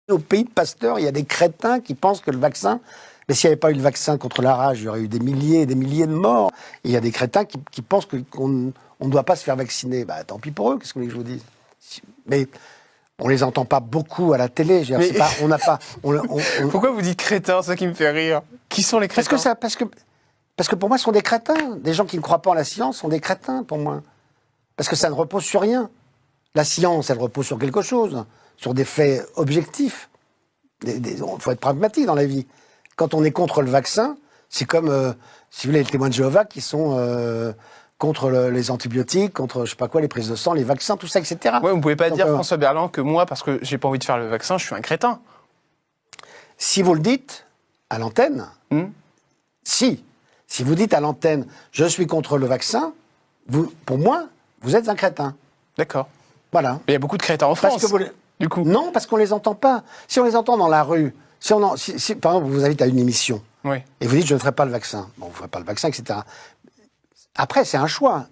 Au pays de Pasteur, il y a des crétins qui pensent que le vaccin... Mais s'il n'y avait pas eu le vaccin contre la rage, il y aurait eu des milliers et des milliers de morts. Et il y a des crétins qui pensent qu'on ne doit pas se faire vacciner. Bah, tant pis pour eux, qu'est-ce que je vous dis. Mais on les entend pas beaucoup à la télé. On n'a pas... Pourquoi vous dites crétins? C'est ça qui me fait rire. Qui sont les crétins? Parce que pour moi, ce sont des crétins. Des gens qui ne croient pas en la science sont des crétins, pour moi. Parce que ça ne repose sur rien. La science, elle repose sur quelque chose, sur des faits objectifs. Il faut être pragmatique dans la vie. Quand on est contre le vaccin, c'est comme, si vous voulez, les témoins de Jéhovah qui sont contre les antibiotiques, contre, je sais pas quoi, les prises de sang, les vaccins, tout ça, etc. Ouais, vous ne pouvez pas dire, François Berland, que moi, parce que j'ai pas envie de faire le vaccin, je suis un crétin. Si vous le dites à l'antenne, si vous dites à l'antenne, je suis contre le vaccin, pour moi, vous êtes un crétin. D'accord. Voilà. Mais il y a beaucoup de crétins en France, du coup. Non, parce qu'on les entend pas. Si on les entend dans la rue, par exemple, vous vous invite à une émission, et vous dites, je ne ferai pas le vaccin. Bon, vous ne ferez pas le vaccin, etc. Après, c'est un choix.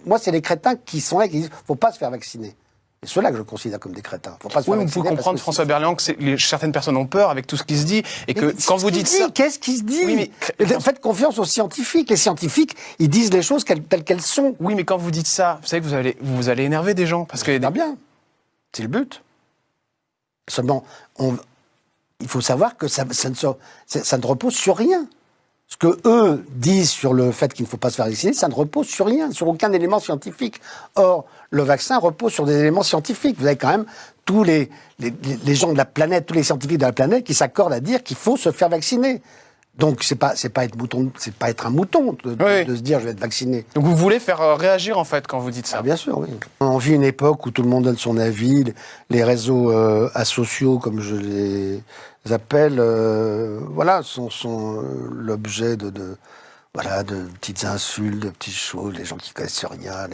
Moi, c'est les crétins qui sont là, qui disent, faut pas se faire vacciner. C'est ceux-là que je considère comme des crétins. Faut pas se faire vacciner. Vous pouvez comprendre, François Berland, que certaines personnes ont peur avec tout ce qui se dit, et que quand vous dites ça... Qu'est-ce qui se dit? Faites confiance aux scientifiques. Les scientifiques, ils disent les choses telles qu'elles sont. Oui, mais quand vous dites ça, vous savez que vous allez énerver des gens. Parce que bien. C'est le but. Seulement, il faut savoir que ça ne repose sur rien. Ce que eux disent sur le fait qu'il ne faut pas se faire vacciner, ça ne repose sur rien, sur aucun élément scientifique. Or, le vaccin repose sur des éléments scientifiques. Vous avez quand même tous les gens de la planète, tous les scientifiques de la planète qui s'accordent à dire qu'il faut se faire vacciner. Donc c'est pas être un mouton de se dire je vais être vacciné. Donc vous voulez faire réagir en fait quand vous dites ça. Ah, bien sûr, oui. On vit une époque où tout le monde donne son avis, les réseaux asociaux comme je les appelle, voilà, sont l'objet de petites insultes, de petites choses, les gens qui connaissent rien.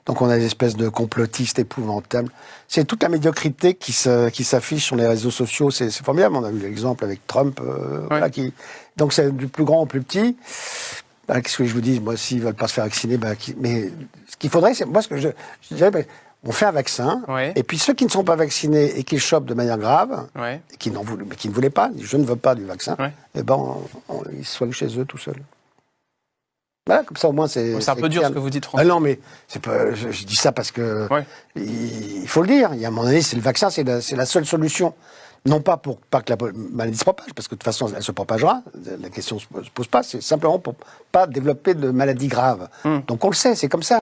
Donc on a des espèces de complotistes épouvantables. C'est toute la médiocrité qui s'affiche sur les réseaux sociaux. C'est formidable. On a vu l'exemple avec Trump, voilà, donc c'est du plus grand au plus petit. Bah, qu'est-ce que je vous dis? Moi, s'ils veulent pas se faire vacciner, mais ce qu'il faudrait, c'est moi ce que je dirais, on fait un vaccin, et puis ceux qui ne sont pas vaccinés et qui le chopent de manière grave, et qui ne voulaient pas, je ne veux pas du vaccin, et ils se soignent chez eux tout seuls. Voilà, comme ça au moins c'est. C'est un peu dur ce que vous dites, François. Ah non, mais c'est pas. Je dis ça parce que il faut le dire. Il y a un moment donné, c'est le vaccin, c'est la seule solution. Non pas pour pas que la maladie se propage, parce que de toute façon elle se propagera. La question se pose pas. C'est simplement pour pas développer de maladies graves. Donc on le sait, c'est comme ça.